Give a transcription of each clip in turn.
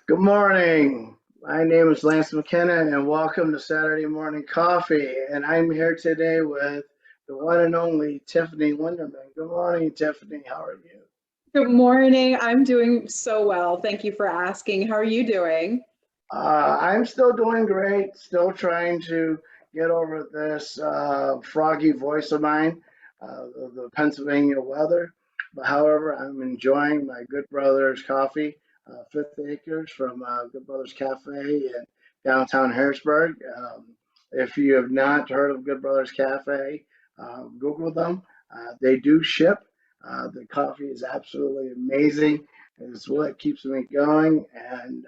Good morning. My name is Lance McKenna, and welcome to Saturday Morning Coffee. And I'm here today with the one and only Tiffany Linderman. Good morning, Tiffany. How are you? Good morning. I'm doing so well. Thank you for asking. How are you doing? I'm still doing great, still trying to get over this froggy voice of mine, the Pennsylvania weather. But however, I'm enjoying my Good Brothers coffee, Fifth Acres from Good Brothers Cafe in downtown Harrisburg. If you have not heard of Good Brothers Cafe, Google them. They do ship. The coffee is absolutely amazing. It's what keeps me going. And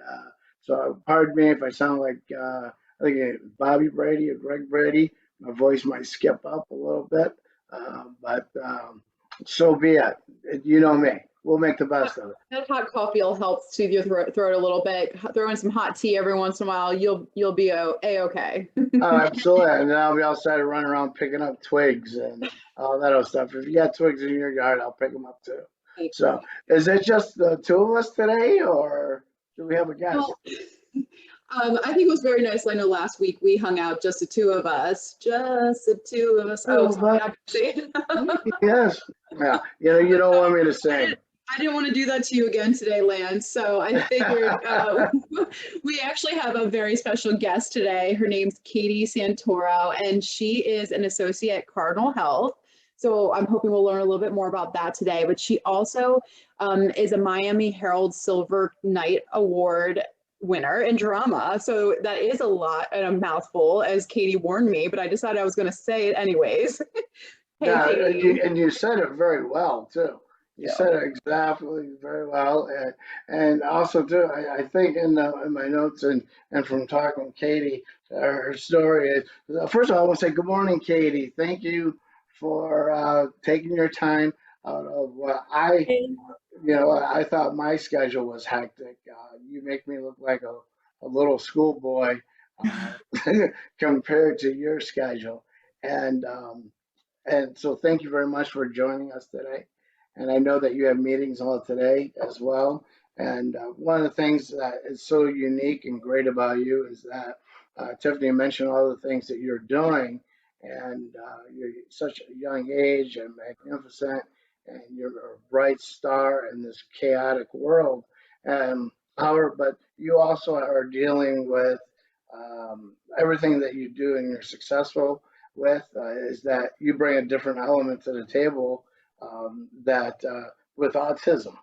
so pardon me if I sound like I think it's Bobby Brady or Greg Brady. My voice might skip up a little bit, but so be it. You know me. We'll make the best of it. That hot coffee will help soothe your throat a little bit. Throw in some hot tea every once in a while. You'll be a-okay. Oh, absolutely. And then I'll be outside running around picking up twigs and all that other stuff. If you got twigs in your yard, I'll pick them up too. So is it just the two of us today, or do we have a guest? Well, I think it was very nice. I know last week we hung out, just the two of us. Just the two of us. Oh, sorry, I can say it. Yes. Yeah. You don't want me to sing. I didn't want to do that to you again today, Lance. So I figured we actually have a very special guest today. Her name's Katie Santoro, and she is an associate at Cardinal Health. So I'm hoping we'll learn a little bit more about that today. But she also is a Miami Herald Silver Knight Award winner in drama. So that is a lot and a mouthful, as Katie warned me, but I decided I was going to say it anyways. Hey, Yeah, Katie. and you said it very well too. You Yeah. said it exactly very well, and also too. I think in my notes and from talking with Katie, her story is first of all, I want to say good morning, Katie. Thank you for taking your time out of what I thought my schedule was hectic. You make me look like a little schoolboy compared to your schedule, and so thank you very much for joining us today. And I know that you have meetings all today as well. And one of the things that is so unique and great about you is that Tiffany mentioned all the things that you're doing, and you're such a young age and magnificent, and you're a bright star in this chaotic world. However, but you also are dealing with everything that you do, and you're successful with is that you bring a different element to the table that with autism.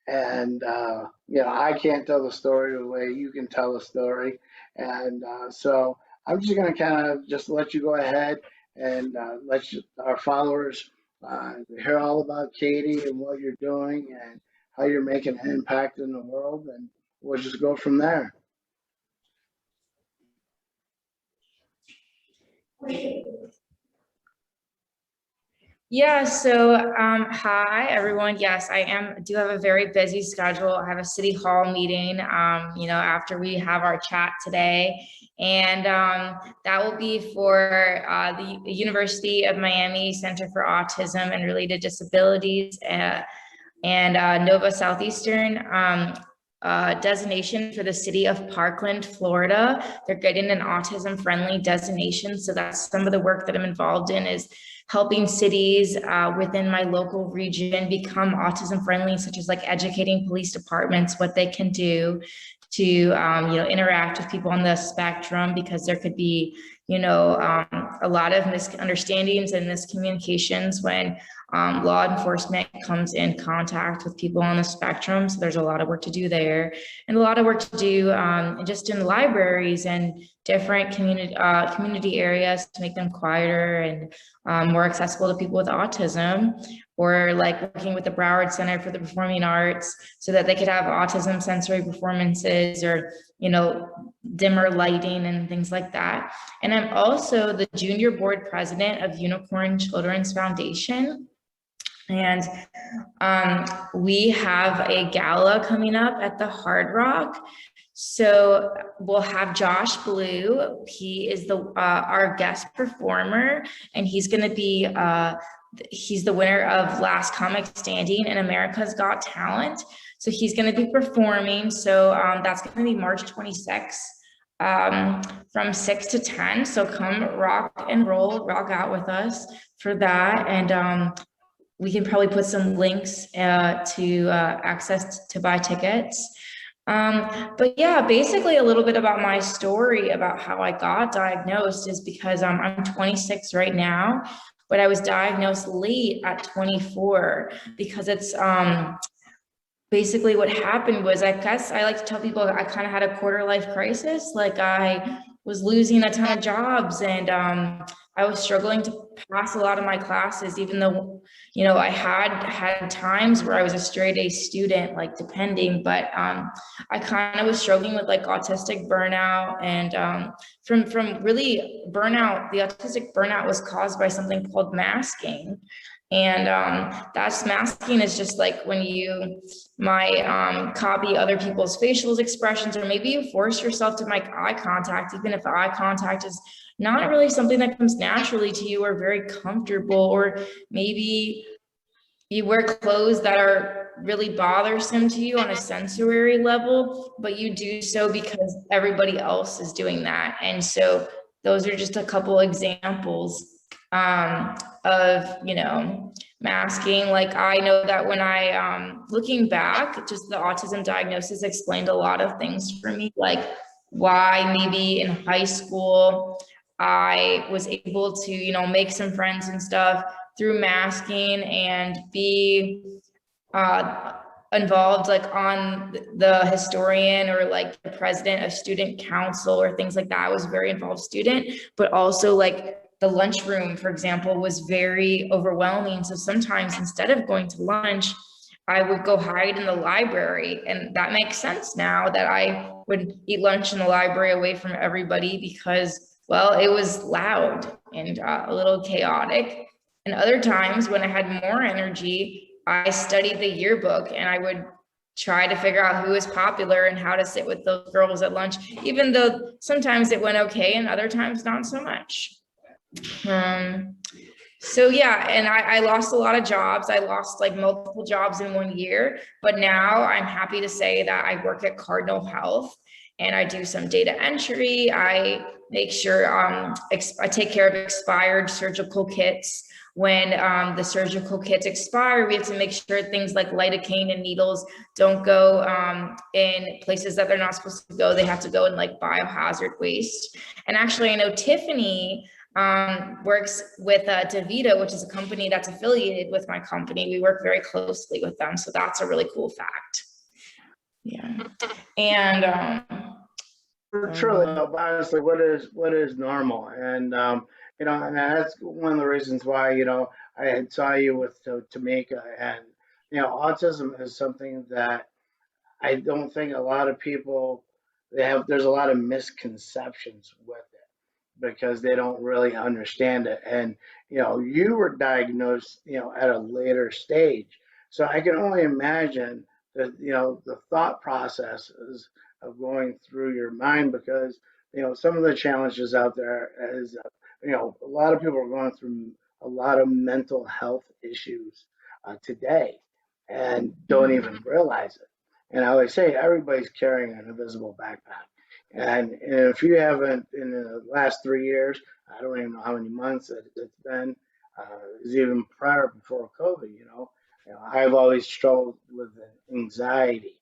And I can't tell the story the way you can tell the story. And so I'm just going to kind of just let you go ahead and our followers hear all about Katie and what you're doing and how you're making an impact in the world. And we'll just go from there. Yeah, so hi everyone. Yes, do have a very busy schedule. I have a city hall meeting, after we have our chat today. And that will be for the University of Miami Center for Autism and Related Disabilities and Nova Southeastern designation for the city of Parkland, Florida. They're getting an autism-friendly designation. So that's some of the work that I'm involved in, is helping cities within my local region become autism friendly, such as like educating police departments what they can do to interact with people on the spectrum, because there could be a lot of misunderstandings and miscommunications when law enforcement comes in contact with people on the spectrum. So there's a lot of work to do there, and a lot of work to do just in libraries and different community areas to make them quieter and more accessible to people with autism, or like working with the Broward Center for the Performing Arts so that they could have autism sensory performances, or dimmer lighting and things like that. And I'm also the junior board president of Unicorn Children's Foundation. And we have a gala coming up at the Hard Rock. So we'll have Josh Blue. He is our guest performer, and he's going to be he's the winner of Last Comic Standing in America's Got Talent. So he's going to be performing. So that's going to be March 26th from 6 to 10. So come rock and roll, rock out with us for that. And we can probably put some links to access to buy tickets. But yeah, basically a little bit about my story about how I got diagnosed is because I'm 26 right now, but I was diagnosed late at 24 because it's basically what happened was, I guess I like to tell people I kind of had a quarter life crisis. Like I was losing a ton of jobs, and I was struggling to pass a lot of my classes, even though, you know, I had times where I was a straight A student, like depending, but I kind of was struggling with like autistic burnout, and from really burnout, the autistic burnout was caused by something called masking. And that's masking is just like when you might copy other people's facial expressions, or maybe you force yourself to make eye contact, even if eye contact is not really something that comes naturally to you or very comfortable, or maybe you wear clothes that are really bothersome to you on a sensory level, but you do so because everybody else is doing that. And so those are just a couple examples of, you know, masking. Like I know that when I, looking back, just the autism diagnosis explained a lot of things for me, like why maybe in high school I was able to, you know, make some friends and stuff through masking, and be involved like on the historian or like the president of student council or things like that. I was a very involved student, but also like the lunchroom, for example, was very overwhelming. So sometimes instead of going to lunch, I would go hide in the library. And that makes sense now that I would eat lunch in the library away from everybody because, well, it was loud and a little chaotic. And other times when I had more energy, I studied the yearbook, and I would try to figure out who was popular and how to sit with those girls at lunch, even though sometimes it went okay and other times not so much. So yeah, and I lost a lot of jobs. I lost like multiple jobs in 1 year, but now I'm happy to say that I work at Cardinal Health, and I do some data entry. I make sure I take care of expired surgical kits. When the surgical kits expire, we have to make sure things like lidocaine and needles don't go in places that they're not supposed to go. They have to go in like biohazard waste. And actually, I know Tiffany works with DeVita, which is a company that's affiliated with my company. We work very closely with them. So that's a really cool fact. Yeah. And truly, honestly, what is normal, and you know, and that's one of the reasons why, you know, I had saw you with Tamika, and you know, autism is something that I don't think a lot of people there's a lot of misconceptions with it because they don't really understand it. And you know, you were diagnosed, you know, at a later stage, so I can only imagine that, you know, the thought processes of going through your mind, because you know some of the challenges out there is, you know, a lot of people are going through a lot of mental health issues today and don't even realize it. And I always say everybody's carrying an invisible backpack. And if you haven't, in the last 3 years, I don't even know how many months it's been, it's even prior before COVID, you know, I've always struggled with anxiety,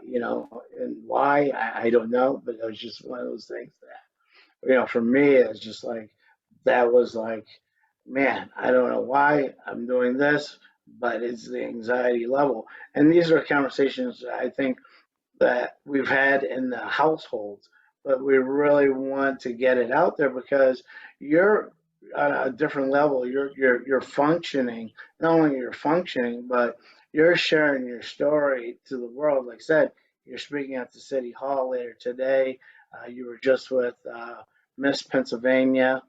you know, and why, I don't know, but it was just one of those things that, you know, for me, it's just like, that was like, man, I don't know why I'm doing this, but it's the anxiety level. And these are conversations that I think that we've had in the households, but we really want to get it out there because you're on a different level. You're functioning. Not only you're functioning, but you're sharing your story to the world. Like I said, you're speaking at the city hall later today. You were just with Miss Pennsylvania,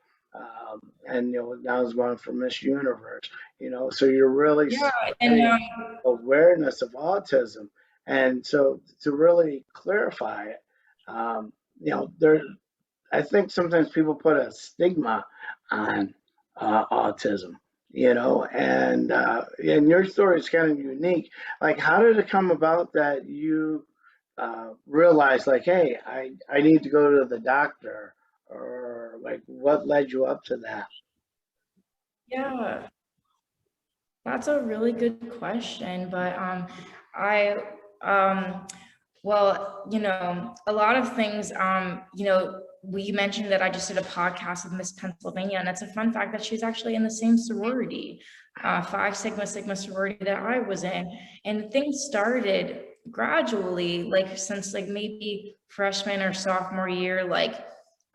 and you know now is going for Miss Universe. You know, so you're really yeah, spreading and awareness of autism. And so to really clarify it, you know, I think sometimes people put a stigma on autism. And your story is kind of unique. Like, how did it come about that you realized, like, hey, I need to go to the doctor, or like, what led you up to that? Yeah, that's a really good question, but I well, a lot of things, we mentioned that I just did a podcast with Miss Pennsylvania, and it's a fun fact that she's actually in the same sorority, Phi Sigma sorority that I was in. And things started gradually, like since like maybe freshman or sophomore year. Like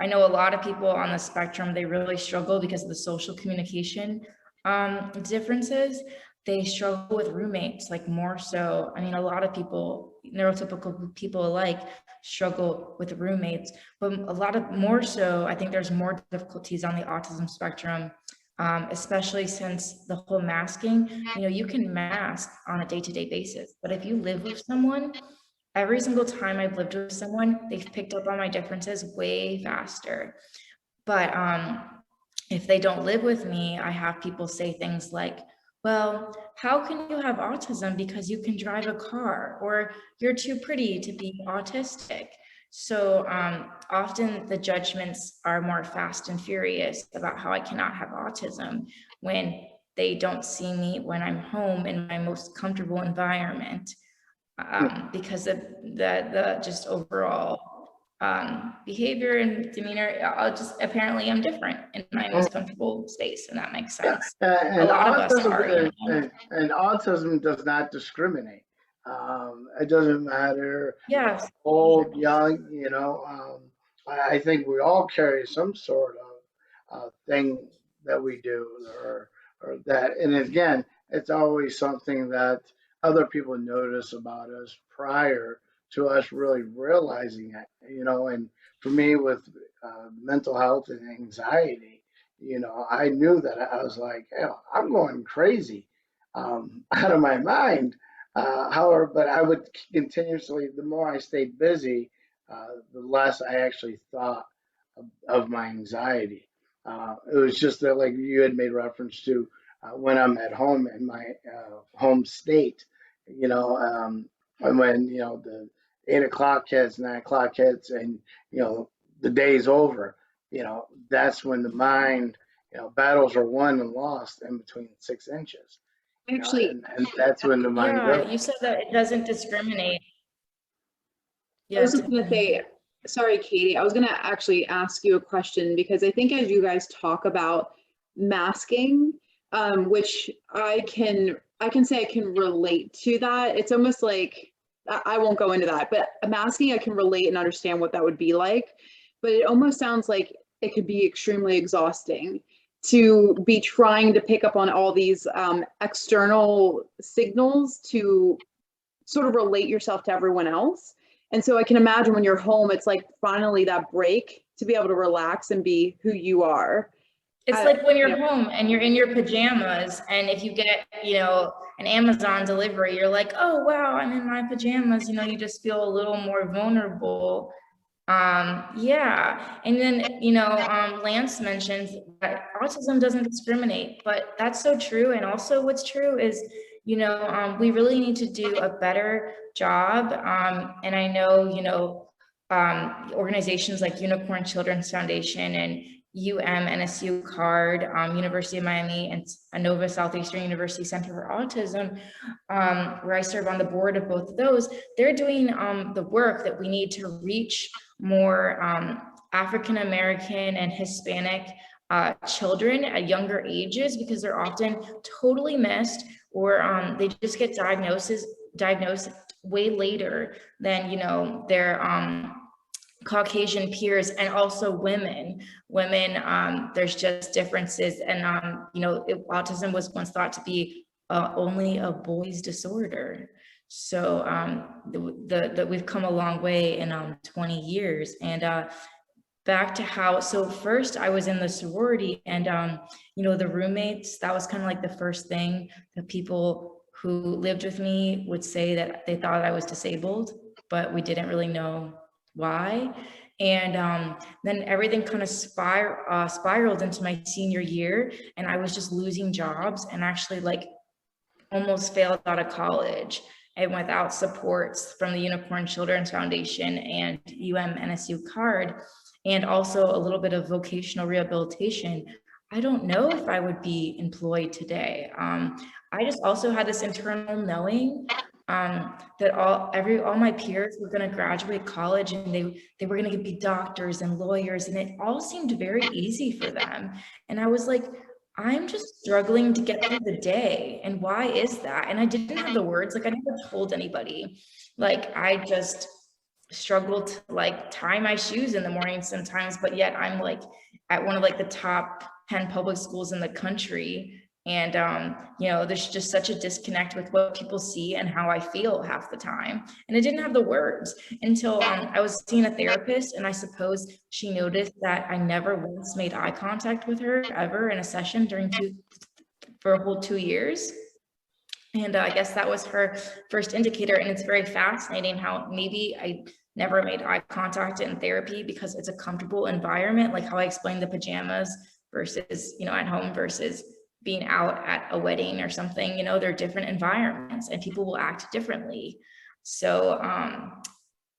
I know a lot of people on the spectrum, they really struggle because of the social communication differences. They struggle with roommates, like more so. I mean, a lot of people, neurotypical people alike, struggle with roommates, but a lot of more so, I think there's more difficulties on the autism spectrum, especially since the whole masking. You can mask on a day-to-day basis, but if you live with someone, every single time I've lived with someone, they've picked up on my differences way faster. But if they don't live with me, I have people say things like, well, how can you have autism because you can drive a car, or you're too pretty to be autistic? So often the judgments are more fast and furious about how I cannot have autism when they don't see me when I'm home in my most comfortable environment, because of the just overall behavior and demeanor. Apparently I'm different in my most comfortable space, and that makes Yeah, sense. A and lot of us autism are, and autism does not discriminate. It doesn't matter Yes. old, young. I think we all carry some sort of thing that we do, or that. And again, it's always something that other people notice about us prior to us really realizing it. And for me, with mental health and anxiety, I knew that I was like, hell, I'm going crazy, out of my mind. However, but I would continuously, the more I stayed busy, the less I actually thought of my anxiety. It was just that, like you had made reference to, when I'm at home in my home state, and when, the 8 o'clock hits, 9 o'clock hits, and, the day's over, that's when the mind, battles are won and lost in between 6 inches, Actually, and that's when the mind Yeah, goes. you said that it doesn't discriminate. I Yeah, was just going to Tiffany. say, sorry, Katie, I was going to actually ask you a question because I think as you guys talk about masking, which I can say I can relate to that. It's almost like I won't go into that, but masking, I can relate and understand what that would be like. But it almost sounds like it could be extremely exhausting to be trying to pick up on all these external signals to sort of relate yourself to everyone else. And so I can imagine when you're home, it's like finally that break to be able to relax and be who you are. It's I, like when you you're know, home and you're in your pajamas, and if you get, an Amazon delivery, you're like, oh, wow, I'm in my pajamas. You just feel a little more vulnerable. Yeah. And then, Lance mentions that autism doesn't discriminate, but that's so true. And also what's true is, we really need to do a better job. And I know, organizations like Unicorn Children's Foundation and NSU CARD, University of Miami, and ANOVA Southeastern University Center for Autism, where I serve on the board of both of those. They're doing the work that we need to reach more African American and Hispanic children at younger ages, because they're often totally missed, or they just get diagnosed way later than their Caucasian peers, and also women. There's just differences, and autism was once thought to be only a boy's disorder. So we've come a long way in 20 years. And back to how, so first I was in the sorority, and the roommates, that was kind of like the first thing that people who lived with me would say, that they thought I was disabled, but we didn't really know why. And then everything kind of spiraled into my senior year, and I was just losing jobs and actually like almost failed out of college, and without supports from the Unicorn Children's Foundation and NSU card, and also a little bit of vocational rehabilitation, I don't know if I would be employed today. I just also had this internal knowing that all my peers were going to graduate college, and they were going to be doctors and lawyers, and it all seemed very easy for them. And I was like, I'm just struggling to get through the day. And why is that? And I didn't have the words, like I never told anybody. Like I just struggled to like tie my shoes in the morning sometimes, but yet I'm like at one of like the top 10 public schools in the country. And there's just such a disconnect with what people see and how I feel half the time. And I didn't have the words until I was seeing a therapist, and I suppose she noticed that I never once made eye contact with her ever in a session for a whole 2 years. And I guess that was her first indicator. And it's very fascinating how maybe I never made eye contact in therapy because it's a comfortable environment, like how I explained the pajamas versus, at home versus being out at a wedding or something. They're different environments and people will act differently. So,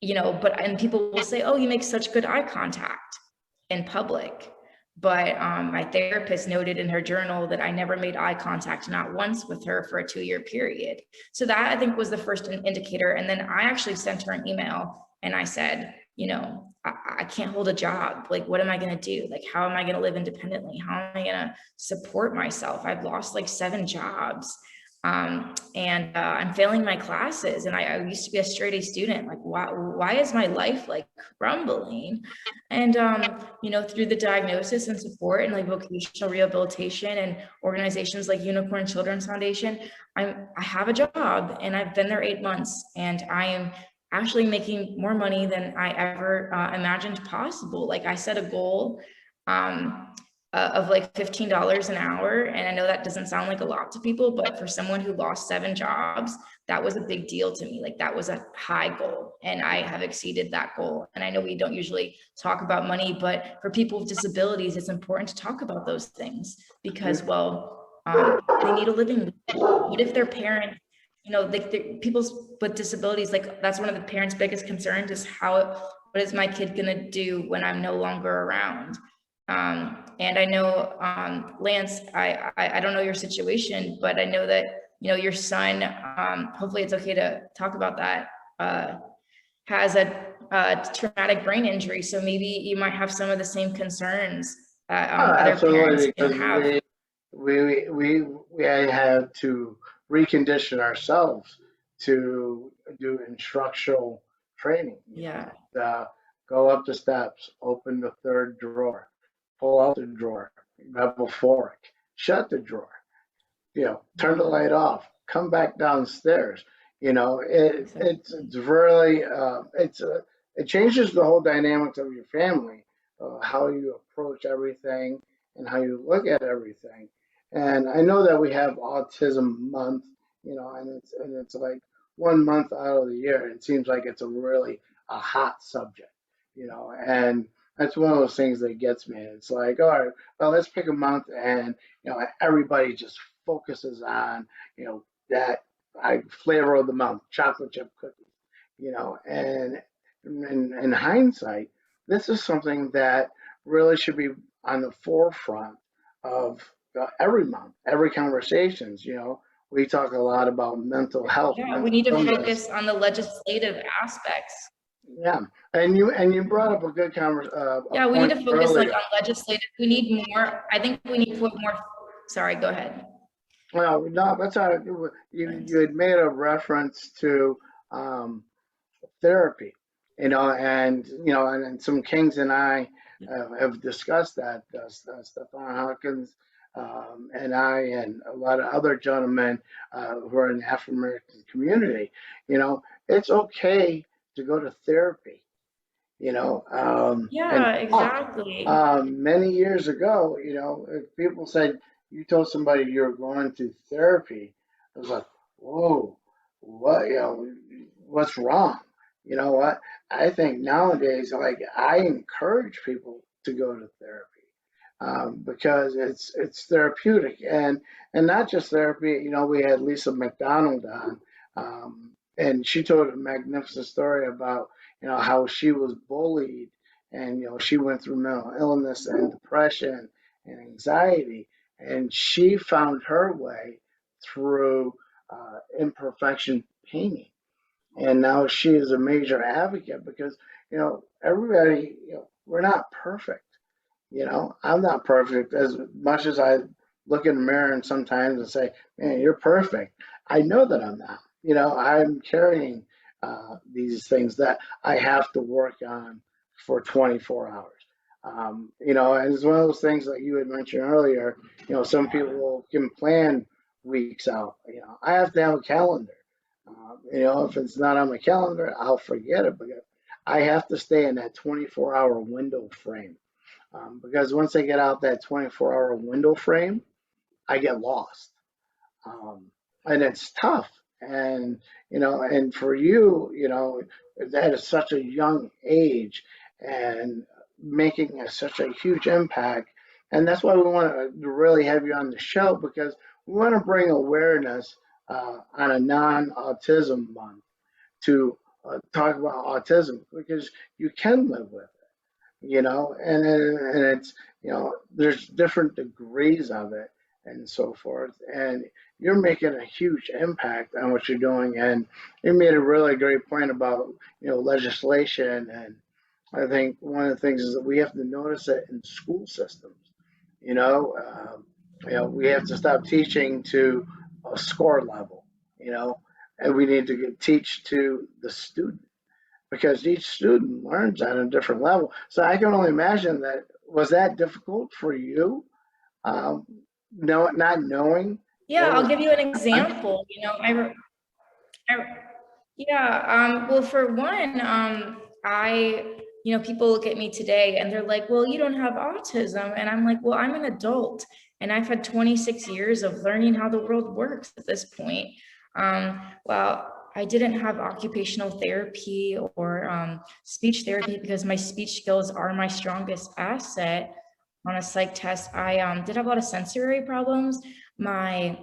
and people will say, oh, you make such good eye contact in public. But my therapist noted in her journal that I never made eye contact, not once, with her for a 2-year period. So that, I think, was the first indicator. And then I actually sent her an email and I said, I can't hold a job. Like, what am I going to do? Like, how am I going to live independently? How am I going to support myself? I've lost like 7 jobs. And I'm failing my classes, and I used to be a straight A student. Like, why is my life like crumbling? And through the diagnosis and support and like vocational rehabilitation and organizations like Unicorn Children's Foundation, I have a job, and I've been there 8 months, and I am actually making more money than I ever imagined possible. Like I set a goal of like $15 an hour. And I know that doesn't sound like a lot to people, but for someone who lost 7 jobs, that was a big deal to me. Like that was a high goal, and I have exceeded that goal. And I know we don't usually talk about money, but for people with disabilities, it's important to talk about those things because, they need a living. What if their parent, people with disabilities, like that's one of the parents' biggest concerns is what is my kid gonna do when I'm no longer around? And I know, Lance, I don't know your situation, but I know that, your son, hopefully it's okay to talk about that, has a traumatic brain injury. So maybe you might have some of the same concerns that other parents can have. We had to recondition ourselves to do instructional training. Yeah. Go up the steps, open the 3rd drawer, pull out the drawer, grab a fork, shut the drawer, turn the light off, come back downstairs. It's really, it changes the whole dynamics of your family, how you approach everything and how you look at everything. And I know that we have Autism Month, and it's like 1 month out of the year. It seems like it's a hot subject, and that's one of those things that gets me. It's like, all right, well, let's pick a month, and everybody just focuses on that flavor of the month, chocolate chip cookies, and in hindsight, this is something that really should be on the forefront of every month, every conversations. We talk a lot about mental health. Yeah, we need to focus on the legislative aspects. Yeah, and you brought up a good conversation. Yeah, we need to focus like on legislative. We need more. I think we need to put more. Sorry, go ahead. Well, no, that's all right. You had made a reference to therapy, and some Kings and I have discussed that. Stefan Hawkins and I and a lot of other gentlemen who are in the African American community. It's okay to go to therapy. Yeah, exactly. Many years ago, if people said you told somebody you're going to therapy, I was like, whoa, what, what's wrong? you know what? I think nowadays, like, I encourage people to go to therapy, because it's therapeutic, and not just therapy. You know, we had Lisa McDonald on, and she told a magnificent story about, you know, how she was bullied, and, you know, she went through mental illness and depression and anxiety, and she found her way through imperfection painting, and now she is a major advocate because, you know, everybody, you know, we're not perfect. You know, I'm not perfect as much as I look in the mirror and sometimes and say, man, you're perfect. I know that I'm not. You know, I'm carrying these things that I have to work on for 24 hours. You know, and it's one of those things that you had mentioned earlier. You know, some people can plan weeks out. You know, I have to have a calendar. You know, if it's not on my calendar, I'll forget it because I have to stay in that 24-hour window frame, because once I get out that 24-hour window frame, I get lost. Um, and it's tough. And, you know, and for you, you know, that is such a young age and making such a huge impact. And that's why we want to really have you on the show because we want to bring awareness on a non autism month to talk about autism because you can live with it, you know, and it's, you know, there's different degrees of it and so forth, and you're making a huge impact on what you're doing, and you made a really great point about, you know, legislation, and I think one of the things is that we have to notice it in school systems, you know, you know, we have to stop teaching to a score level, you know, and we need to teach to the student because each student learns at a different level. So I can only imagine that was that difficult for you, um, not knowing Yeah, what I'll was give you an going on. example. Yeah, well, for one, people look at me today and they're like, well, you don't have autism. And I'm like, well, I'm an adult and I've had 26 years of learning how the world works at this point. Well, I didn't have occupational therapy or speech therapy because my speech skills are my strongest asset. On a psych test, I did have a lot of sensory problems. My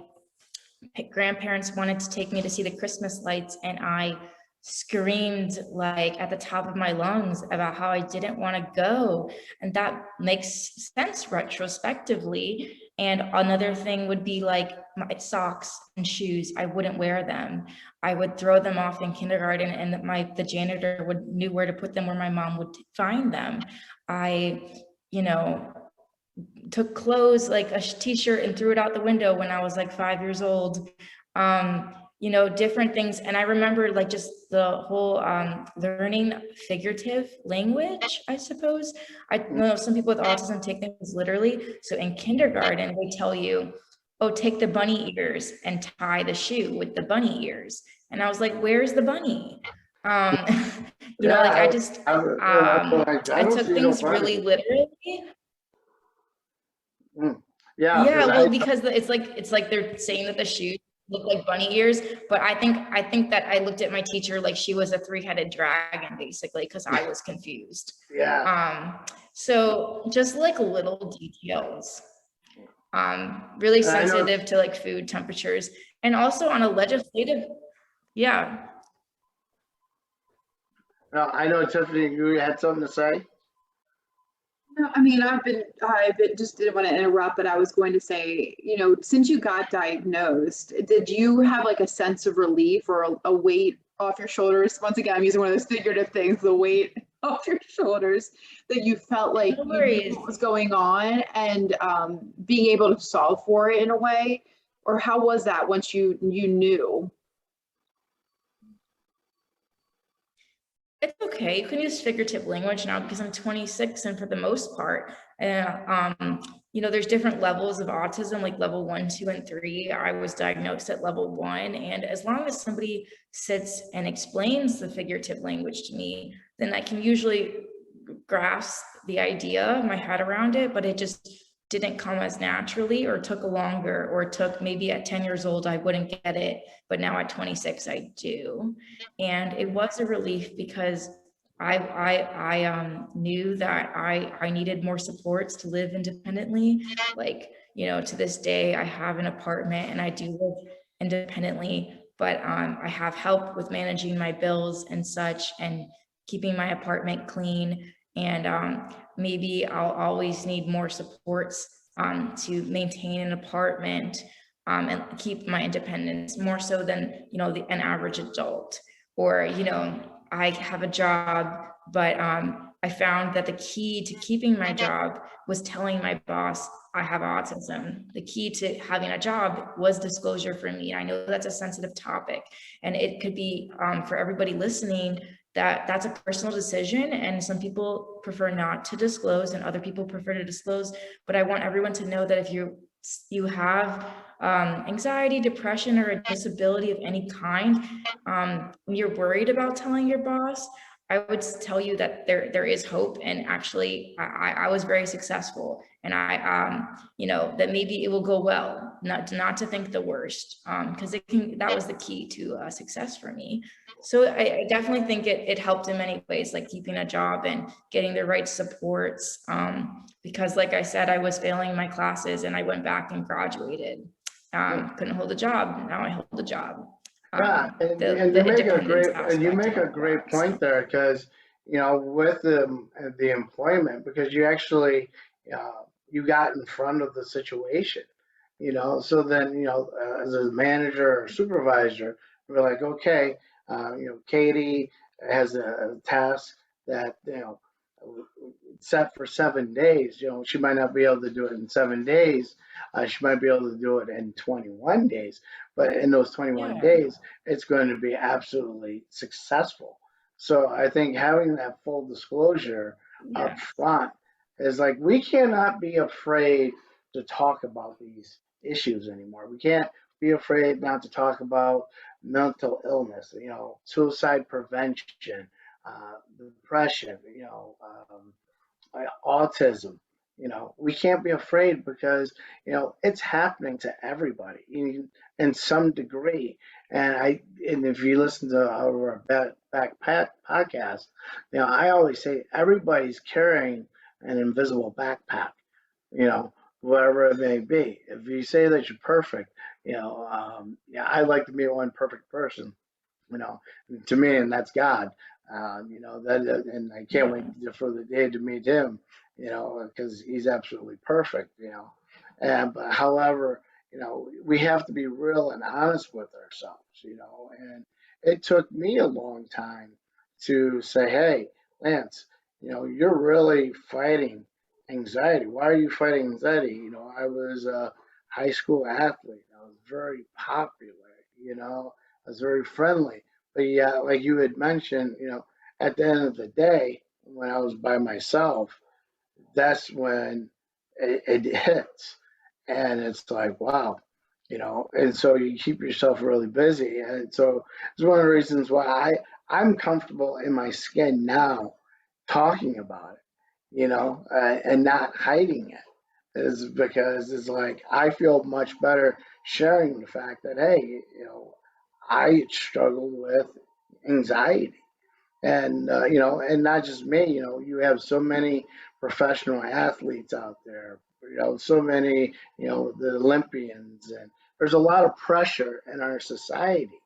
grandparents wanted to take me to see the Christmas lights, and I screamed like at the top of my lungs about how I didn't want to go. And that makes sense retrospectively. And another thing would be like my socks and shoes, I wouldn't wear them. I would throw them off in kindergarten, and the janitor knew where to put them, where my mom would find them. I, you know, took clothes like a t-shirt and threw it out the window when I was like 5 years old. Different things. And I remember like just the whole learning figurative language, I suppose. I know some people with autism take things literally. So in kindergarten, they tell you, oh, take the bunny ears and tie the shoe with the bunny ears. And I was like, where's the bunny? Yeah, I I don't took see no things really funny. literally. Mm. Yeah, Yeah, because well, because it's like they're saying that the shoes look like bunny ears, but I think that I looked at my teacher like she was a three-headed dragon, basically, because I was confused. yeah, So just like little details, really and I know. sensitive to like food temperatures, and also on a legislative, yeah. I know, Tiffany, you had something to say. No, I mean, I've been, just didn't want to interrupt, but I was going to say, you know, since you got diagnosed, did you have like a sense of relief or a weight off your shoulders? Once again, I'm using one of those figurative things, the weight off your shoulders, that you felt like No you knew worries. what was going on and being able to solve for it in a way? Or how was that once you knew? It's okay. You can use figurative language now because I'm 26, and for the most part, there's different levels of autism, like level 1, 2, and 3. I was diagnosed at level 1, and as long as somebody sits and explains the figurative language to me, then I can usually grasp the idea, my head around it. But it just didn't come as naturally, or took longer, or took maybe at 10 years old, I wouldn't get it, but now at 26, I do. And it was a relief because I knew that I needed more supports to live independently. Like, you know, to this day, I have an apartment and I do live independently, but I have help with managing my bills and such, and keeping my apartment clean. And maybe I'll always need more supports to maintain an apartment and keep my independence, more so than, you know, an average adult. Or, you know, I have a job, but I found that the key to keeping my job was telling my boss I have autism. The key to having a job was disclosure for me. I know that's a sensitive topic, and it could be for everybody listening, that's a personal decision, and some people prefer not to disclose and other people prefer to disclose. But I want everyone to know that if you have anxiety, depression, or a disability of any kind, when you're worried about telling your boss, I would tell you that there is hope. And actually, I was very successful, and you know, that maybe it will go well, not to think the worst, because that was the key to success for me. So I definitely think it helped in many ways, like keeping a job and getting the right supports. Because like I said, I was failing my classes and I went back and graduated. Couldn't hold a job. Now I hold a job. Yeah, and you make a great point there, because you know, with the employment, because you actually you got in front of the situation, you know. So then, you know, as a manager or supervisor, we're like, okay, you know, Katie has a task that, you know, set for 7 days. You know, she might not be able to do it in 7 days. She might be able to do it in 21 days. But in those 21 Yeah. days, it's going to be absolutely successful. So I think having that full disclosure up Yes. front is like, we cannot be afraid to talk about these issues anymore. We can't be afraid not to talk about mental illness, you know, suicide prevention, depression, you know, autism. You know, we can't be afraid, because you know it's happening to everybody in some degree. And if you listen to our backpack podcast, you know, I always say everybody's carrying an invisible backpack. You know, whatever it may be. If you say that you're perfect, you know, yeah, I like to be one perfect person, you know, to me, and that's God. You know that, and I can't wait Yeah. for the day to meet Him. You know, because He's absolutely perfect. You know, and but however, you know, we have to be real and honest with ourselves. You know, and it took me a long time to say, hey, Lance, you know, you're really fighting anxiety. Why are you fighting anxiety? You know, I was a high school athlete. I was very popular. You know, I was very friendly. But yeah, like you had mentioned, you know, at the end of the day, when I was by myself, that's when it hits. And it's like, wow, you know, and so you keep yourself really busy. And so it's one of the reasons why I'm comfortable in my skin now talking about it, you know, and not hiding it, is because it's like I feel much better sharing the fact that, hey, you know, I struggled with anxiety. And you know, and not just me. You know, you have so many professional athletes out there. You know, so many. You know, the Olympians, and there's a lot of pressure in our society.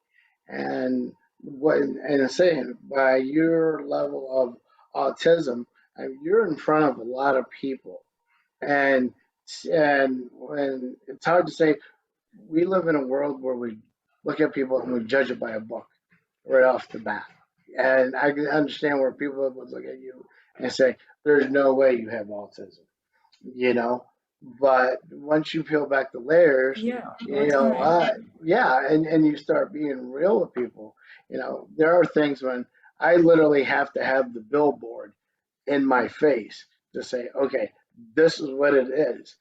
And and I'm saying, by your level of autism, you're in front of a lot of people, and when it's hard to say, we live in a world where we look at people and we judge it by a book right off the bat. And I can understand where people would look at you and say, there's no way you have autism, you know? But once you peel back the layers, Yeah. you That's know, fine. yeah, and you start being real with people, you know, there are things when I literally have to have the billboard in my face to say, okay, this is what it is.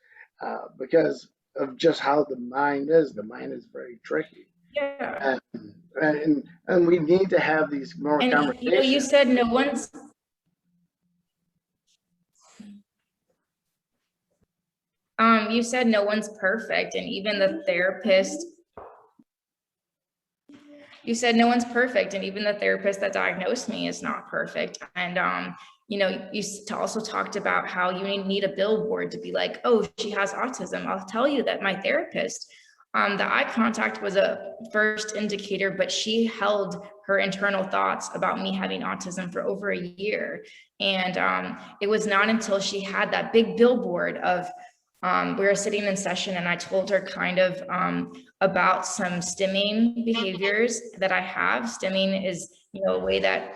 Because of just how the mind is. The mind is very tricky. Yeah. And, and we need to have these more And you know, you conversations. said no one's You said no one's perfect, and even the therapist. You said no one's perfect, and even the therapist that diagnosed me is not perfect. And you know, you also talked about how you need a billboard to be like, oh, she has autism. I'll tell you that my therapist, the eye contact was a first indicator, but she held her internal thoughts about me having autism for over a year. And it was not until she had that big billboard of, we were sitting in session and I told her kind of about some stimming behaviors that I have. Stimming is, you know, a way that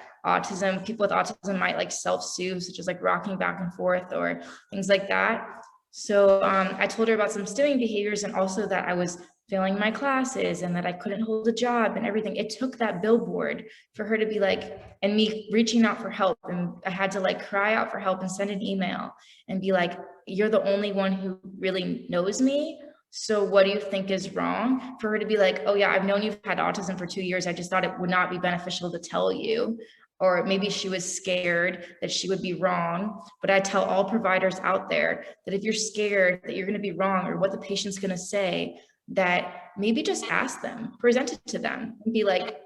people with autism might like self-soothe, such as like rocking back and forth or things like that. So I told her about some stimming behaviors, and also that I was failing my classes and that I couldn't hold a job and everything. It took that billboard for her to be like, and me reaching out for help. And I had to like cry out for help and send an email and be like, you're the only one who really knows me. So what do you think is wrong? For her to be like, oh yeah, I've known you've had autism for 2 years. I just thought it would not be beneficial to tell you. Or maybe she was scared that she would be wrong. But I tell all providers out there that if you're scared that you're going to be wrong or what the patient's going to say, that maybe just ask them, present it to them and be like,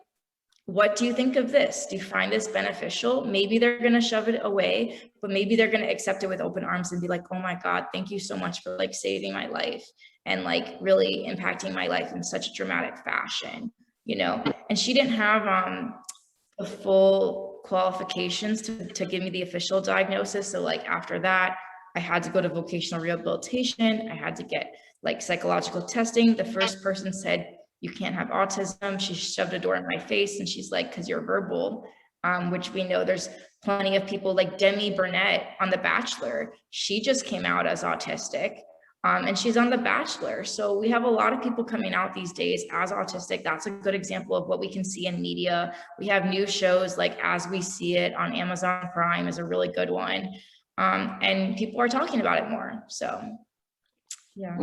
what do you think of this? Do you find this beneficial? Maybe they're going to shove it away, but maybe they're going to accept it with open arms and be like, oh my God, thank you so much for like saving my life and like really impacting my life in such a dramatic fashion, you know? And she didn't have the full qualifications to give me the official diagnosis. So like after that, I had to go to vocational rehabilitation. I had to get like psychological testing. The first person said, you can't have autism. She shoved a door in my face and she's like, because you're verbal, which we know there's plenty of people like Demi Burnett on The Bachelor. She just came out as autistic. And she's on The Bachelor. So we have a lot of people coming out these days as autistic. That's a good example of what we can see in media. We have new shows like As We See It on Amazon Prime is a really good one. And people are talking about it more. So, yeah.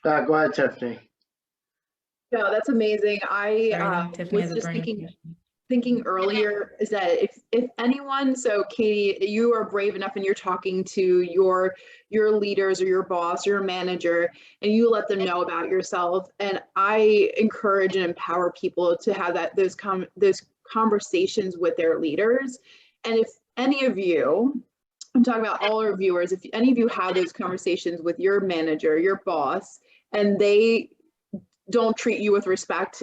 Go ahead, Tiffany. No, that's amazing. I Sorry, Tiffany was has a just burning thinking earlier is that if anyone, so Katie, you are brave enough and you're talking to your leaders or your boss, your manager, and you let them know about yourself. And I encourage and empower people to have those conversations with their leaders. And if any of you, I'm talking about all our viewers, if any of you have those conversations with your manager, your boss, and they don't treat you with respect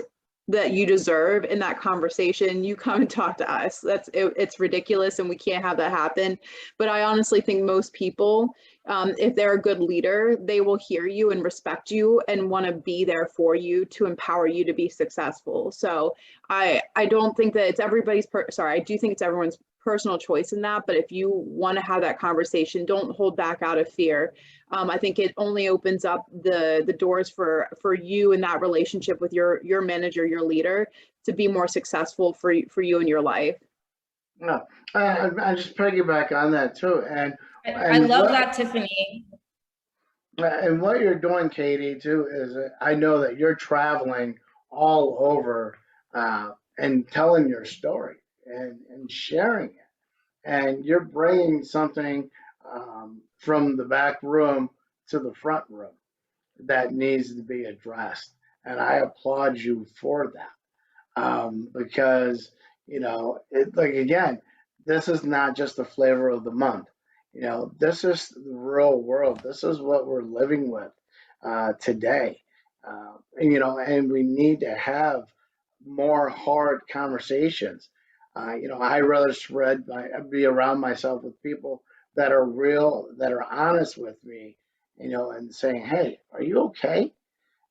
that you deserve in that conversation, you come and talk to us. It's ridiculous and we can't have that happen. But I honestly think most people, if they're a good leader, they will hear you and respect you and want to be there for you to empower you to be successful. So I don't think that it's everybody's, I do think it's everyone's personal choice in that, but if you want to have that conversation, don't hold back out of fear. I think it only opens up the doors for you in that relationship with your manager, your leader, to be more successful for you in your life. No, I just piggyback on that too, and I love that, Tiffany. And what you're doing, Katie, too, is I know that you're traveling all over and telling your story and sharing it. And you're bringing something from the back room to the front room that needs to be addressed. And I applaud you for that because, you know, like, again, this is not just the flavor of the month. You know, this is the real world. This is what we're living with today. You know, and we need to have more hard conversations. You know, I rather be around myself with people that are real, that are honest with me, you know, and saying, hey, are you okay?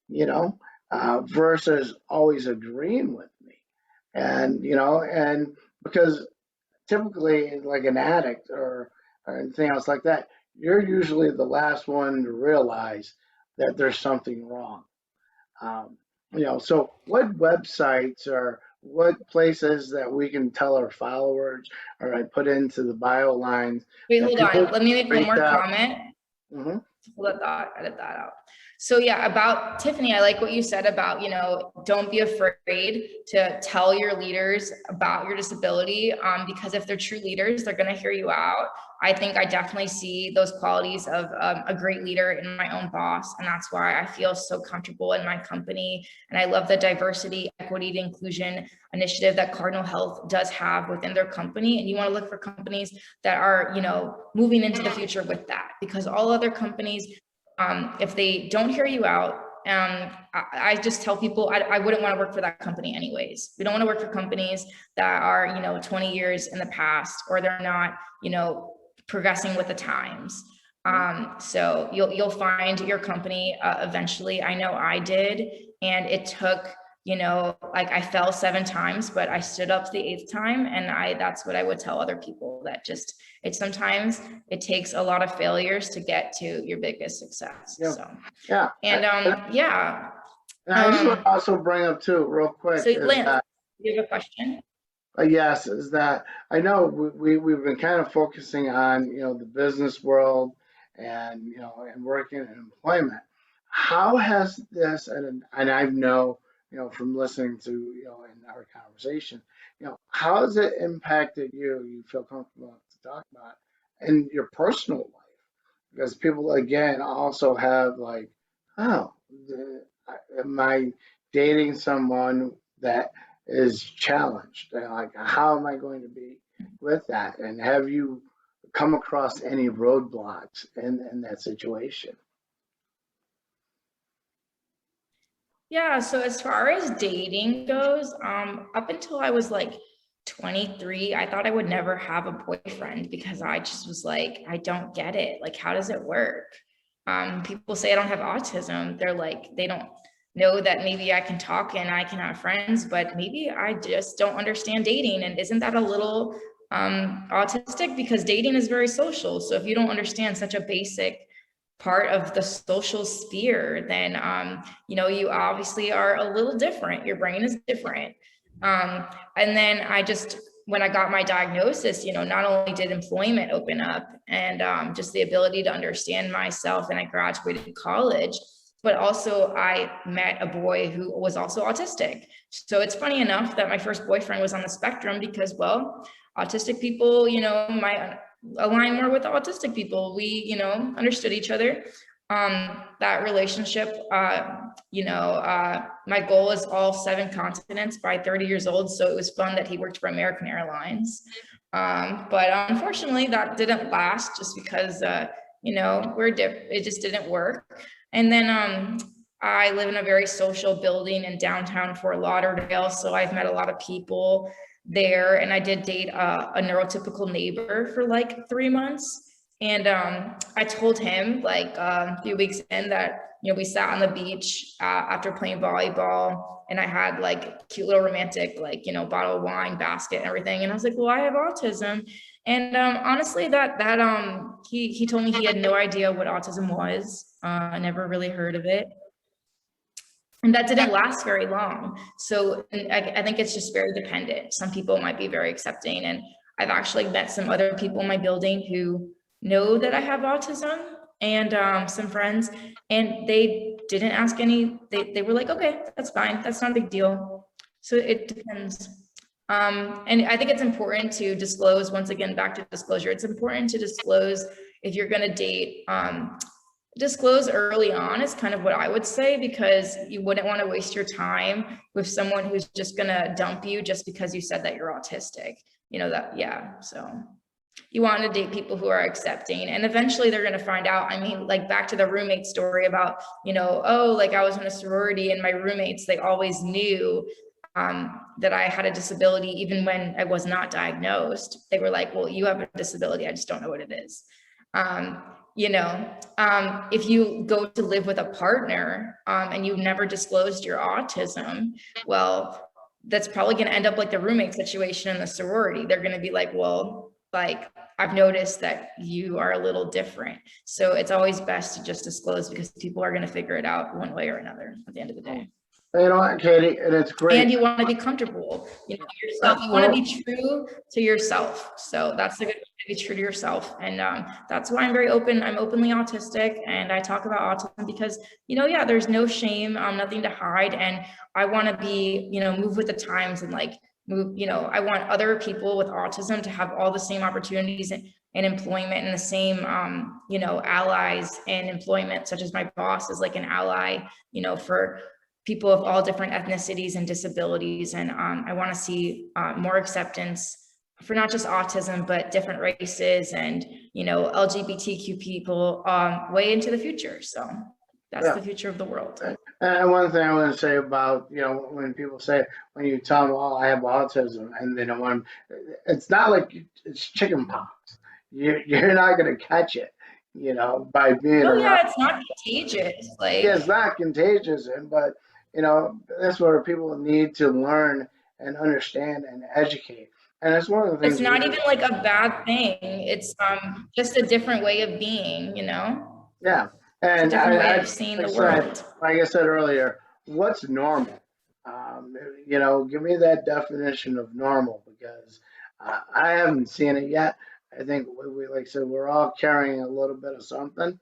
You know, versus always agreeing with me. And, you know, and because typically, like an addict or anything else like that, you're usually the last one to realize that there's something wrong. You know, so what websites or what places that we can tell our followers or I put into the bio lines? Wait, hold on. Let me make one more comment. Mm-hmm. Let that, edit that out. So yeah, about Tiffany, I like what you said about, don't be afraid to tell your leaders about your disability, because if they're true leaders, they're going to hear you out. I think I definitely see those qualities of a great leader in my own boss. And that's why I feel so comfortable in my company. And I love the diversity, equity, and inclusion initiative that Cardinal Health does have within their company. And you want to look for companies that are, moving into the future with that, because all other companies, if they don't hear you out, I just tell people I wouldn't want to work for that company anyways. We don't want to work for companies that are, 20 years in the past, or they're not, progressing with the times. So you'll find your company eventually. I know I did, and it took, like I fell 7 times, but I stood up the 8th time. And that's what I would tell other people, that sometimes it takes a lot of failures to get to your biggest success. Yeah. So, Yeah. and yeah. And I just want to also bring up too, real quick, So Lance, you have a question? yes, is that I know we've been kind of focusing on, the business world and, and working in employment. How has this, and I know, from listening to, in our conversation, how has it impacted you? You feel comfortable to talk about in your personal life? Because people, again, also have like, oh, am I dating someone that is challenged? And like, how am I going to be with that? And have you come across any roadblocks in that situation? Yeah, so as far as dating goes, up until I was like 23, I thought I would never have a boyfriend, because I just was like, I don't get it. Like, how does it work? People say I don't have autism. They're like, they don't know that maybe I can talk and I can have friends, but maybe I just don't understand dating. And isn't that a little autistic? Because dating is very social. So if you don't understand such a basic part of the social sphere, then you obviously are a little different. Your brain is different. And then when I got my diagnosis, not only did employment open up and just the ability to understand myself, and I graduated college, but also I met a boy who was also autistic. So it's funny enough that my first boyfriend was on the spectrum, because, well, autistic people, might align more with autistic people. We, understood each other. That relationship, my goal is all 7 continents by 30 years old. So it was fun that he worked for American Airlines. But unfortunately that didn't last, just because, it just didn't work. And then, I live in a very social building in downtown Fort Lauderdale. So I've met a lot of people there, and I did date a neurotypical neighbor for like 3 months. And I told him like a few weeks in that, we sat on the beach after playing volleyball, and I had like cute little romantic, like, bottle of wine, basket, and everything. And I was like, well, I have autism. And honestly, he told me he had no idea what autism was. I never really heard of it. And that didn't last very long. So I think it's just very dependent. Some people might be very accepting. And I've actually met some other people in my building who know that I have autism, and some friends, and they didn't ask they were like, okay, that's fine. That's not a big deal. So it depends. And I think it's important to disclose, once again, back to disclosure. It's important to disclose if you're going to date. Disclose early on is kind of what I would say, because you wouldn't want to waste your time with someone who's just going to dump you just because you said that you're autistic. So you want to date people who are accepting, and eventually they're going to find out. I mean, like back to the roommate story about, like I was in a sorority, and my roommates, they always knew that I had a disability, even when I was not diagnosed. They were like, well, you have a disability, I just don't know what it is. If you go to live with a partner and you've never disclosed your autism, well, that's probably going to end up like the roommate situation in the sorority. They're going to be like, well, like, I've noticed that you are a little different. So it's always best to just disclose, because people are going to figure it out one way or another at the end of the day. You know what, Katie, and it's great. And you want to be comfortable, yourself. You want to be true to yourself. So that's a good way to be true to yourself. And that's why I'm very open. I'm openly autistic, and I talk about autism because, yeah, there's no shame, nothing to hide. And I want to be, move with the times and like move, I want other people with autism to have all the same opportunities and employment and the same, allies and employment, such as my boss is like an ally, for people of all different ethnicities and disabilities. And I want to see more acceptance for not just autism, but different races and, LGBTQ people way into the future. So that's the future of the world. And one thing I want to say about, when people say, when you tell them, oh, I have autism, and they don't want, it's not like it's chicken pox. You're not going to catch it, by being Oh around. yeah, it's not contagious. Like, Yeah, it's not contagious, but that's where people need to learn and understand and educate. And that's one of the things. It's not even like a bad thing. It's just a different way of being, Yeah, it's a and different way of seeing the world. like I said earlier, what's normal? Give me that definition of normal, because I haven't seen it yet. I think like I said, we're all carrying a little bit of something.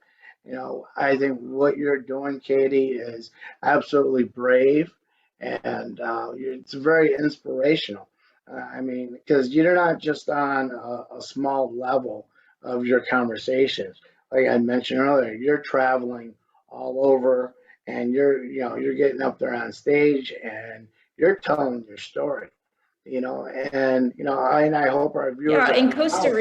I think what you're doing, Katie, is absolutely brave, and it's very inspirational. I mean, because you're not just on a small level of your conversations. Like I mentioned earlier, you're traveling all over, and you're getting up there on stage and you're telling your story. And I hope our viewers. Yeah, in Costa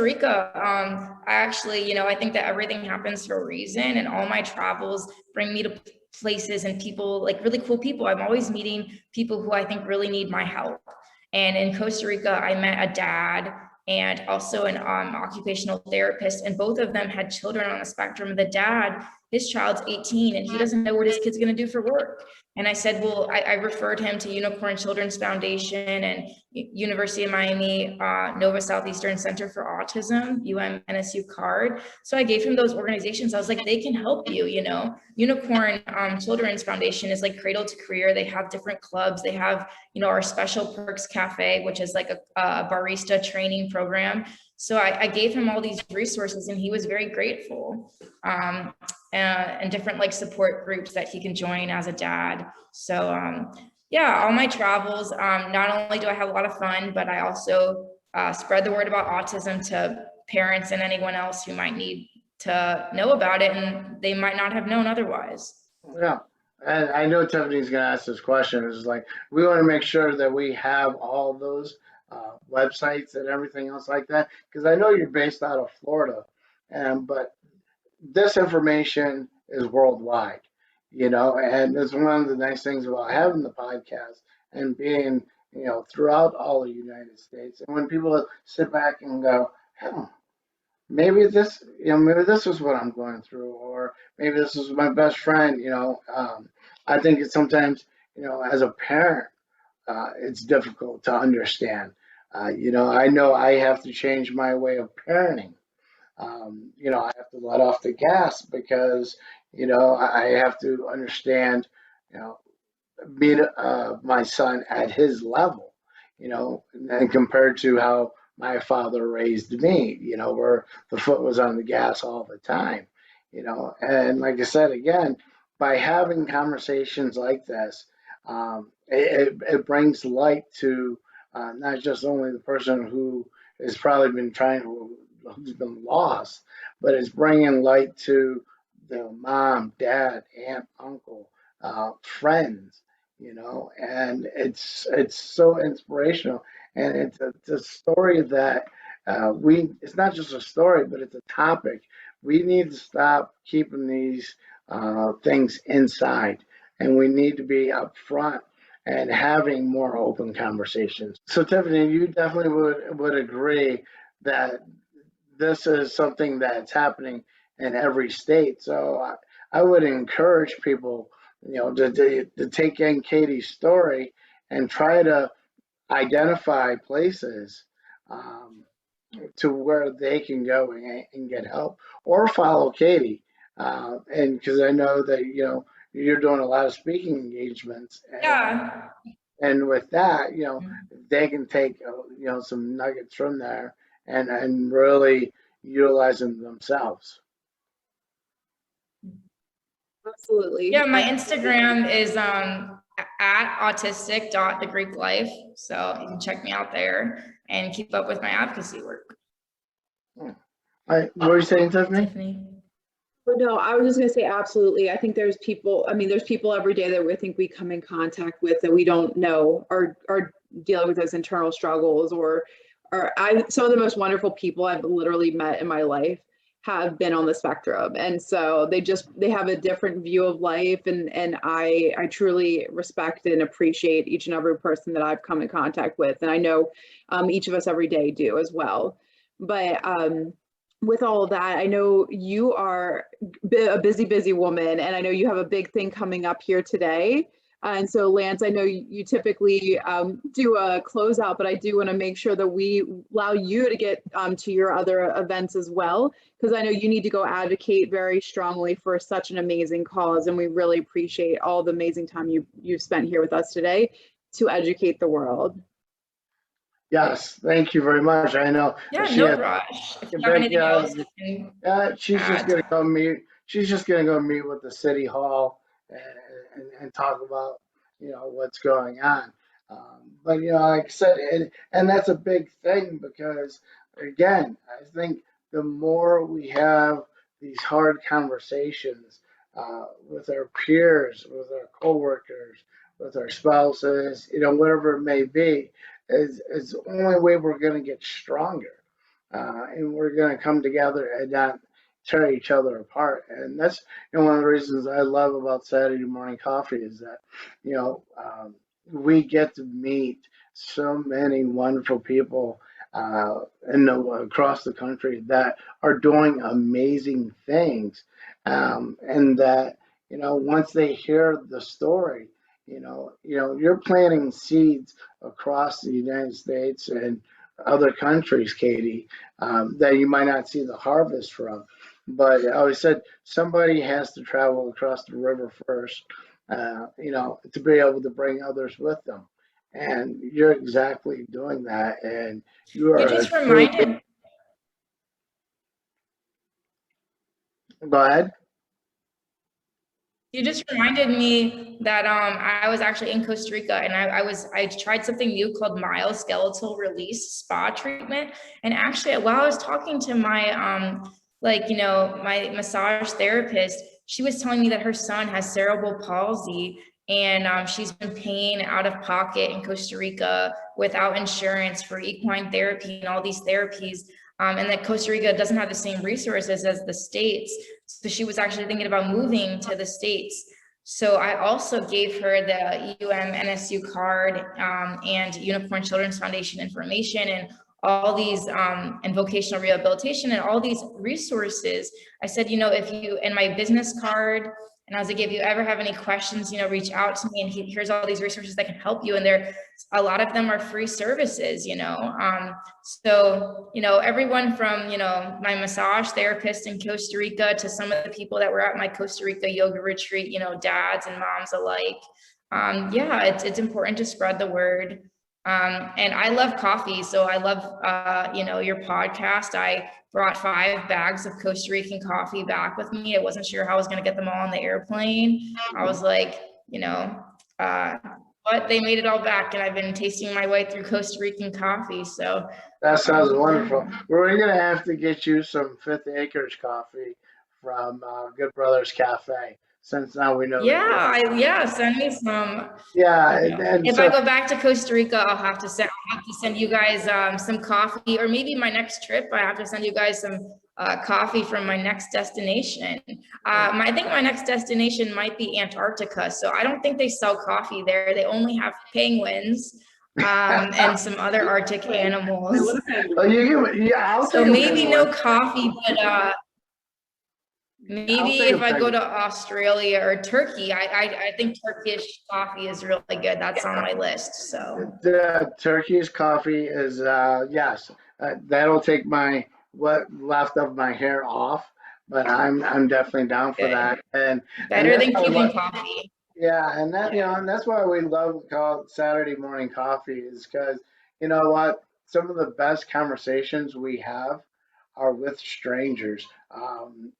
Rica, I actually, I think that everything happens for a reason, and all my travels bring me to places and people, like really cool people. I'm always meeting people who I think really need my help. And in Costa Rica, I met a dad and also an occupational therapist, and both of them had children on the spectrum. The dad, his child's 18 and he doesn't know what his kid's going to do for work. And I said, well, I referred him to Unicorn Children's Foundation and University of Miami, Nova Southeastern Center for Autism, UMNSU CARD. So I gave him those organizations. I was like, they can help you, Unicorn Children's Foundation is like Cradle to Career. They have different clubs. They have, our Special Perks Cafe, which is like a barista training program. So I gave him all these resources, and he was very grateful. And different like support groups that he can join as a dad. So yeah, all my travels, not only do I have a lot of fun, but I also spread the word about autism to parents and anyone else who might need to know about it and they might not have known otherwise. Yeah. And I know Tiffany's going to ask this question. It's like, we want to make sure that we have all those websites and everything else like that, because I know you're based out of Florida, but this information is worldwide, and it's one of the nice things about having the podcast and being, throughout all the United States. And when people sit back and go, oh, maybe this is what I'm going through, or maybe this is my best friend, I think it's sometimes, as a parent, it's difficult to understand. I know I have to change my way of parenting. I have to let off the gas because, I have to understand, you know, meet my son at his level, and compared to how my father raised me, where the foot was on the gas all the time, and like I said, again, by having conversations like this, it brings light to not just only the person who has probably been who's been lost, but it's bringing light to the mom, dad, aunt, uncle, friends, and it's so inspirational, and it's a story that it's not just a story, but it's a topic. We need to stop keeping these things inside, and we need to be upfront and having more open conversations. So Tiffany, you definitely would agree that this is something that's happening in every state. So I would encourage people, to take in Katie's story and try to identify places to where they can go and get help, or follow Katie. And because I know that, you're doing a lot of speaking engagements, Yeah. and with that, they can take, some nuggets from there and really utilize them themselves. Absolutely. Yeah, my Instagram is at autistic.thegreeklife. So you can check me out there and keep up with my advocacy work. All right, what were you saying, Tiffany? Tiffany. But no, I was just gonna say absolutely. I think there's people, I mean, there's people every day that we think we come in contact with that we don't know are dealing with those internal struggles or some of the most wonderful people I've literally met in my life have been on the spectrum. And so they have a different view of life, and I truly respect and appreciate each and every person that I've come in contact with. And I know each of us every day do as well. But with all of that, I know you are a busy woman, and I know you have a big thing coming up here today. And so, Lance, I know you typically do a closeout, but I do want to make sure that we allow you to get to your other events as well, because I know you need to go advocate very strongly for such an amazing cause, and we really appreciate all the amazing time you've spent here with us today to educate the world. Yes, thank you very much. I know Yeah, she no has rush. If you a have big, anything else, you can she's just gonna add. go meet. She's just gonna go meet with the city hall and talk about, what's going on. But like I said, and that's a big thing because, again, I think the more we have these hard conversations with our peers, with our coworkers, with our spouses, whatever it may be, is the only way we're going to get stronger, and we're going to come together and not tear each other apart. And that's, one of the reasons I love about Saturday morning coffee is that, we get to meet so many wonderful people across the country that are doing amazing things, and that, once they hear the story, you're planting seeds across the United States and other countries, Katie, that you might not see the harvest from. But I always said somebody has to travel across the river first, to be able to bring others with them. And you're exactly doing that. And you You are a just true. reminded Go ahead. You just reminded me that I was actually in Costa Rica, and I tried something new called myoskeletal release spa treatment. And actually, while I was talking to my my massage therapist, she was telling me that her son has cerebral palsy, and she's been paying out of pocket in Costa Rica without insurance for equine therapy and all these therapies. And that Costa Rica doesn't have the same resources as the States. So she was actually thinking about moving to the States. So I also gave her the EUM NSU card and Unicorn Children's Foundation information and all these and vocational rehabilitation and all these resources. I said, if you, and my business card, and I was like, if you ever have any questions, reach out to me, and here's all these resources that can help you. And a lot of them are free services, so, everyone from, my massage therapist in Costa Rica to some of the people that were at my Costa Rica yoga retreat, dads and moms alike. Yeah, it's important to spread the word. And I love coffee. So I love, your podcast. I brought 5 bags of Costa Rican coffee back with me. I wasn't sure how I was going to get them all on the airplane. I was like, but they made it all back, and I've been tasting my way through Costa Rican coffee. So That sounds wonderful. We're going to have to get you some Fifth Acres coffee from Good Brothers Cafe, since now we know that yeah, send me some. Yeah, and If so I go back to Costa Rica, I'll have to send you guys some coffee, or maybe my next trip, I have to send you guys some coffee from my next destination. I think my next destination might be Antarctica. So I don't think they sell coffee there. They only have penguins and some other Arctic animals. I'll So take a maybe no penguin. coffee, but maybe take a if I go penguin. to Australia or Turkey, I think Turkish coffee is really good. That's on my list. So The Turkish coffee is yes, that'll take what left of my hair off, but I'm definitely down for Good. that. And Better that's than why keeping coffee. yeah, and that and that's why we love to call it Saturday morning coffee is because you know what? Some of the best conversations we have are with strangers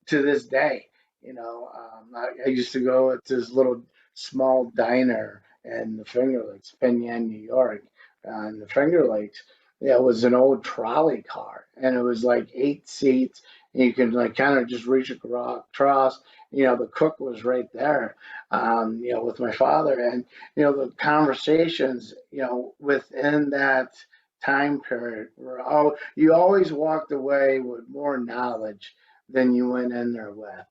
to this day. I used to go to this little small diner in the Finger Lakes, Penn Yan, New York, in the Finger Lakes. Yeah, it was an old trolley car, and it was like 8 seats, and you could like kind of just reach across. The cook was right there, with my father, and the conversations, within that time period were you always walked away with more knowledge than you went in there with.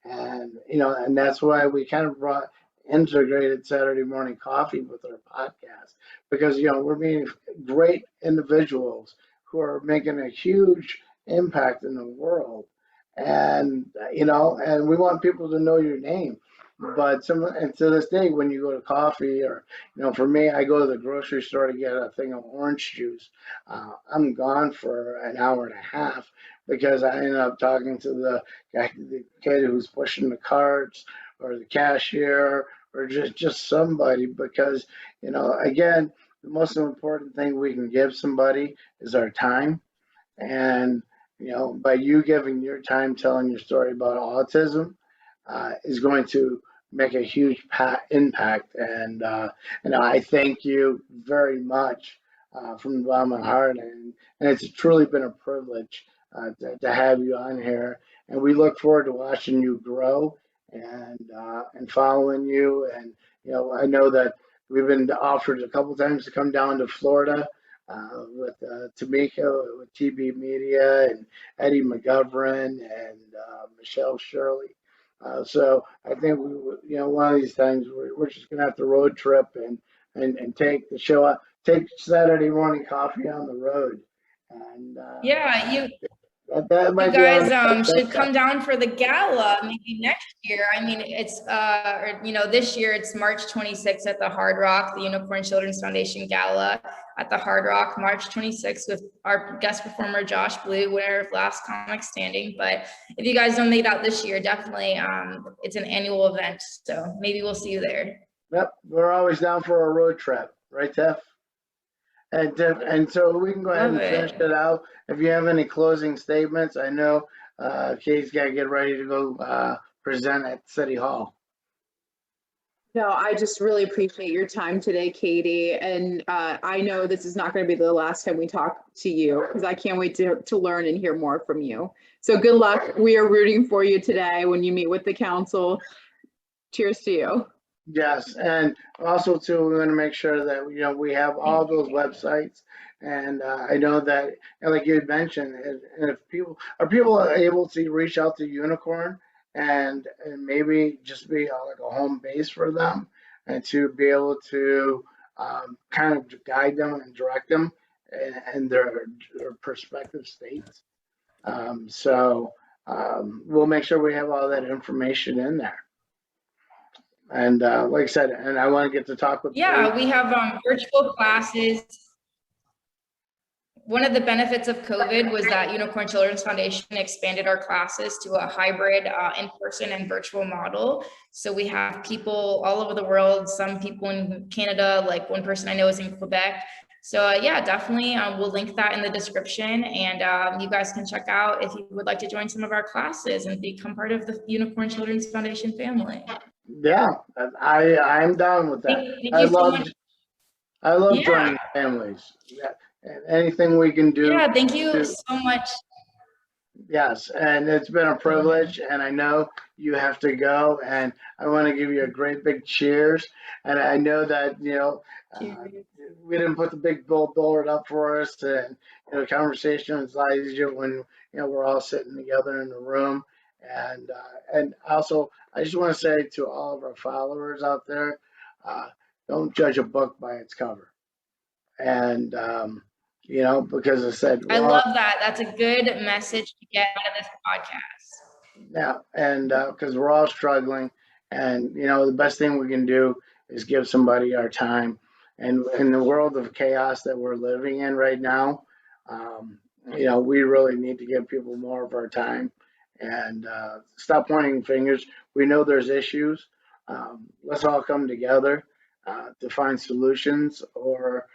And that's why we kind of brought integrated Saturday morning coffee with our podcast because we're meeting great individuals who are making a huge impact in the world, and we want people to know your name. But and to this day, when you go to coffee, or for me, I go to the grocery store to get a thing of orange juice. I'm gone for an hour and a half because I end up talking to the kid who's pushing the carts, or the cashier, or just somebody. Because again, the most important thing we can give somebody is our time. And by you giving your time telling your story about autism, is going to make a huge impact. And I thank you very much from the bottom of my heart. And it's truly been a privilege to have you on here. And we look forward to watching you grow and following you. And I know that we've been offered a couple times to come down to Florida with Tamika, with TB Media, and Eddie McGovern, and Michelle Shirley. So I think one of these times we're just gonna have to road trip and take the show out, take Saturday morning coffee on the road, and Yeah, that you might be on guys the should next come down for the gala maybe next year. I mean, it's this year it's March 26th at the Hard Rock, the Unicorn Children's Foundation Gala at the Hard Rock, March 26th, with our guest performer Josh Blue, winner of Last Comic Standing. But if you guys don't make it out this year, definitely it's an annual event, so maybe we'll see you there. Yep, we're always down for a road trip, right, Tiff? And so we can go ahead Love and finish it. it out. If you have any closing statements, I know Kate's got to get ready to go present at City Hall. No, I just really appreciate your time today, Katie. And I know this is not going to be the last time we talk to you, because I can't wait to learn and hear more from you. So good luck. We are rooting for you today when you meet with the council. Cheers to you. Yes, and also too, we want to make sure that we have all those websites, and I know that, and like you had mentioned, and if people are able to reach out to Unicorn and maybe just be like a home base for them, and to be able to kind of guide them and direct them in their prospective states. We'll make sure we have all that information in there. And like I said, and I want to get to talk with Yeah, Kate. we have virtual classes. One of the benefits of COVID was that Unicorn Children's Foundation expanded our classes to a hybrid in-person and virtual model. So we have people all over the world, some people in Canada, like one person I know is in Quebec. So yeah, definitely we'll link that in the description, and you guys can check out if you would like to join some of our classes and become part of the Unicorn Children's Foundation family. Yeah, I'm down with that. Thank you so much. I love Yeah. joining families. Yeah, and anything we can do Yeah, thank you to so much. yes, and it's been a privilege, and I know you have to go, and I want to give you a great big cheers. And I know that we didn't put the big billboard up for us, and conversation is a lot easier when we're all sitting together in the room. And also, I just want to say to all of our followers out there, uh, don't judge a book by its cover. And because I said I we're all love that. That's a good message to get out of this podcast. yeah, and because we're all struggling, and the best thing we can do is give somebody our time. And in the world of chaos that we're living in right now, we really need to give people more of our time and stop pointing fingers. We know there's issues. Let's all come together to find solutions or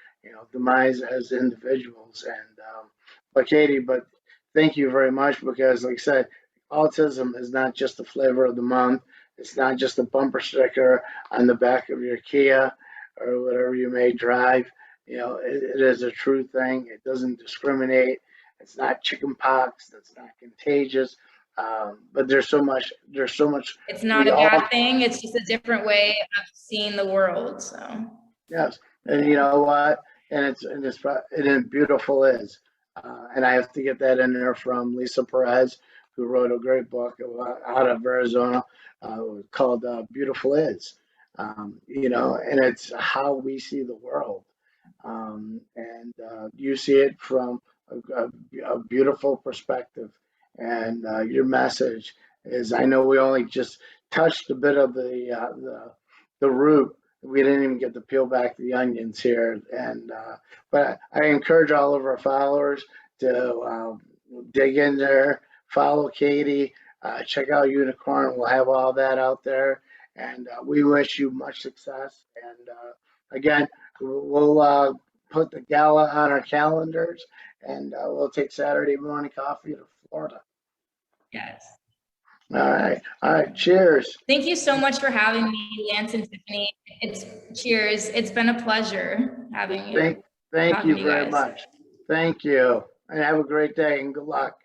demise as individuals. And but Katie, but thank you very much because, like I said, autism is not just the flavor of the month. It's not just a bumper sticker on the back of your Kia or whatever you may drive. It is a true thing. It doesn't discriminate. It's not chicken pox. That's not contagious. But there's so much. There's so much. It's not We a all bad thing. It's just a different way of seeing the world. So, yes, and you yeah. know what? And beautiful is. And I have to get that in there from Lisa Perez, who wrote a great book out of Arizona called "Beautiful Is." And it's how we see the world. And you see it from a beautiful perspective. And your message is, I know we only just touched a bit of the root. We didn't even get to peel back the onions here. And but I encourage all of our followers to dig in there, follow Katie, check out Unicorn. We'll have all that out there. And we wish you much success. And again, we'll put the gala on our calendars, and we'll take Saturday morning coffee to Florida. Yes. All right. Cheers. Thank you so much for having me, Lance and Tiffany. Cheers. It's been a pleasure having you. Thank you talking to very guys. much. Thank you, and have a great day and good luck.